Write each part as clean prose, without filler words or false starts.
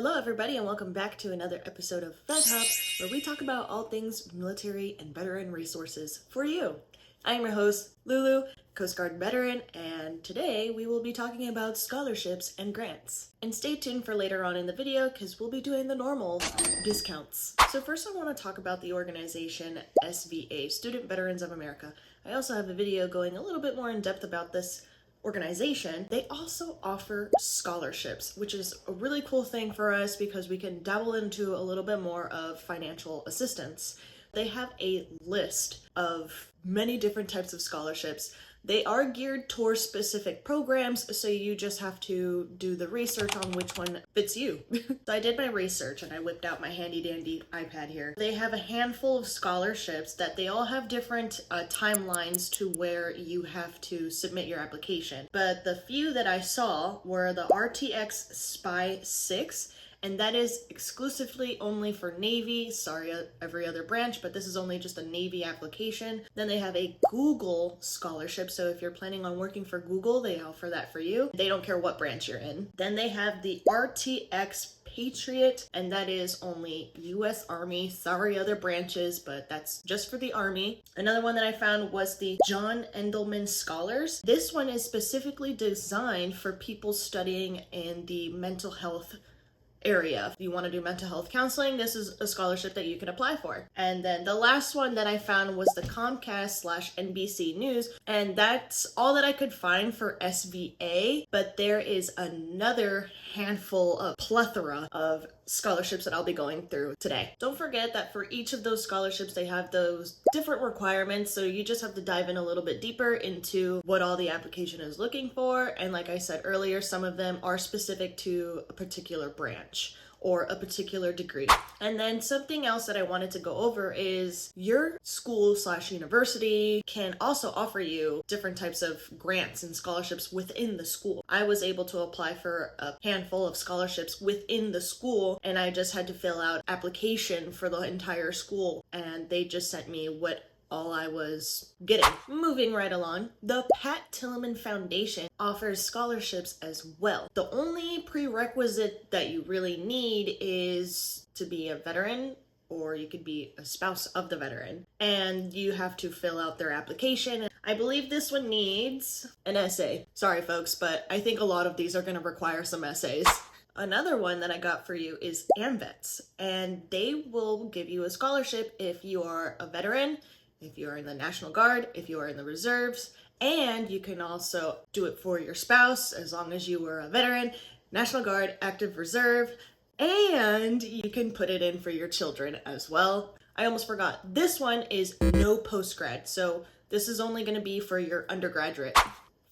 Hello, everybody, and welcome back to another episode of Vet Hub, where we talk about all things military and veteran resources for you. I am your host, Lulu, Coast Guard veteran, and today we will be talking about scholarships and grants. And stay tuned for later on in the video because we'll be doing the normal discounts. So first I want to talk about the organization SVA, Student Veterans of America. I also have a video going a little bit more in depth about this organization. They also offer scholarships, which is a really cool thing for us because we can dabble into a little bit more of financial assistance. They have a list of many different types of scholarships. They are geared towards specific programs, so you just have to do the research on which one fits you. So I did my research and I whipped out my handy dandy iPad here. They have a handful of scholarships that they all have different timelines to where you have to submit your application. But the few that I saw were the RTX SPY 6, and that is exclusively only for Navy. Sorry, every other branch, but this is only just a Navy application. Then they have a Google scholarship, so if you're planning on working for Google, they offer that for you. They don't care what branch you're in. Then they have the RTX Patriot, and that is only U.S. Army. Sorry, other branches, but that's just for the Army. Another one that I found was the John Endelman Scholars. This one is specifically designed for people studying in the mental health area. If you want to do mental health counseling, this is a scholarship that you can apply for. And then the last one that I found was the Comcast/NBC News, and that's all that I could find for SVA, but there is another handful of plethora of scholarships that I'll be going through today. Don't forget that for each of those scholarships, they have those different requirements, so you just have to dive in a little bit deeper into what all the application is looking for. And like I said earlier, some of them are specific to a particular branch or a particular degree. And then something else that I wanted to go over is your school/university can also offer you different types of grants and scholarships within the school. I was able to apply for a handful of scholarships within the school, and I just had to fill out application for the entire school, and they just sent me what all I was getting. Moving right along, the Pat Tillman Foundation offers scholarships as well. The only prerequisite that you really need is to be a veteran, or you could be a spouse of the veteran, and you have to fill out their application. I believe this one needs an essay. Sorry folks, but I think a lot of these are going to require some essays. Another one that I got for you is AMVETS, and they will give you a scholarship if you are a veteran, if you are in the National Guard, if you are in the reserves, and you can also do it for your spouse as long as you were a veteran, National Guard, active reserve, and you can put it in for your children as well. I almost forgot. This one is no postgrad, so this is only going to be for your undergraduate.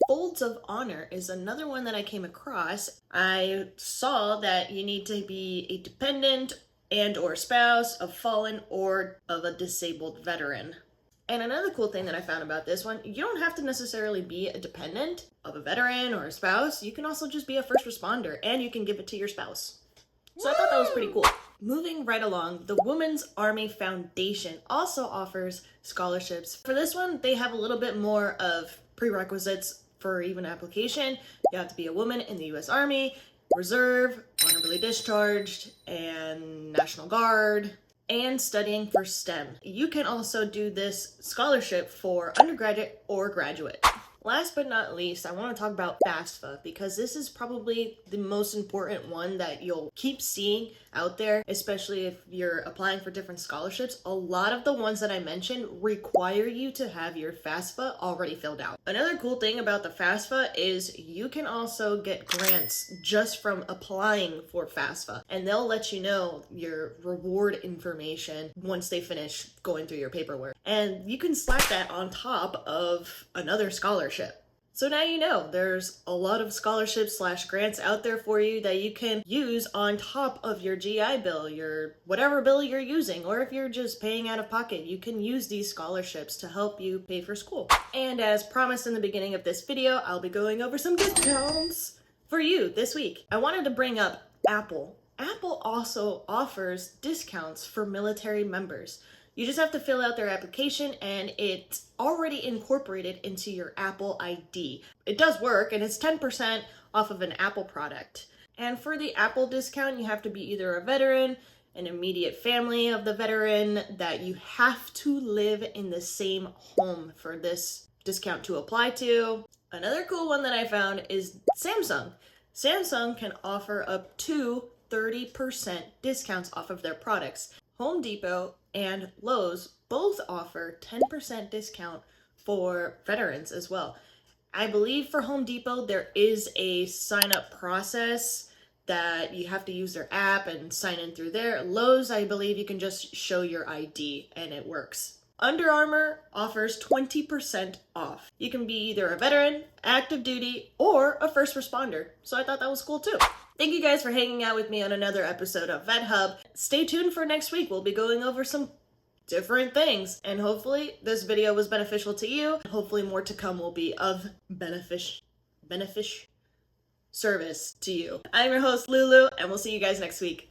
Folds of Honor is another one that I came across. I saw that you need to be a dependent and or spouse of fallen or of a disabled veteran. And another cool thing that I found about this one, you don't have to necessarily be a dependent of a veteran or a spouse. You can also just be a first responder, and you can give it to your spouse. So I thought that was pretty cool. Moving right along, the Women's Army Foundation also offers scholarships. For this one, they have a little bit more of prerequisites for even application. You have to be a woman in the U.S. Army, Reserve, honorably discharged, and National Guard, and studying for STEM. You can also do this scholarship for undergraduate or graduate. Last but not least, I want to talk about FAFSA because this is probably the most important one that you'll keep seeing out there, especially if you're applying for different scholarships. A lot of the ones that I mentioned require you to have your FAFSA already filled out. Another cool thing about the FAFSA is you can also get grants just from applying for FAFSA, and they'll let you know your reward information once they finish going through your paperwork. And you can slap that on top of another scholarship. So now you know there's a lot of scholarships/grants out there for you that you can use on top of your GI Bill, your whatever bill you're using, or if you're just paying out of pocket, you can use these scholarships to help you pay for school. And as promised in the beginning of this video, I'll be going over some discounts for you this week. I wanted to bring up Apple. Apple also offers discounts for military members. You just have to fill out their application and it's already incorporated into your Apple ID. It does work and it's 10% off of an Apple product. And for the Apple discount, you have to be either a veteran, an immediate family of the veteran, that you have to live in the same home for this discount to apply to. Another cool one that I found is Samsung. Samsung can offer up to 30% discounts off of their products. Home Depot and Lowe's both offer 10% discount for veterans as well. I believe for Home Depot, there is a sign up process that you have to use their app and sign in through there. Lowe's, I believe you can just show your ID and it works. Under Armour offers 20% off. You can be either a veteran, active duty, or a first responder. So I thought that was cool too. Thank you guys for hanging out with me on another episode of Vet Hub. Stay tuned for next week. We'll be going over some different things, and hopefully this video was beneficial to you. Hopefully more to come will be of benefic service to you. I'm your host Lulu, and we'll see you guys next week.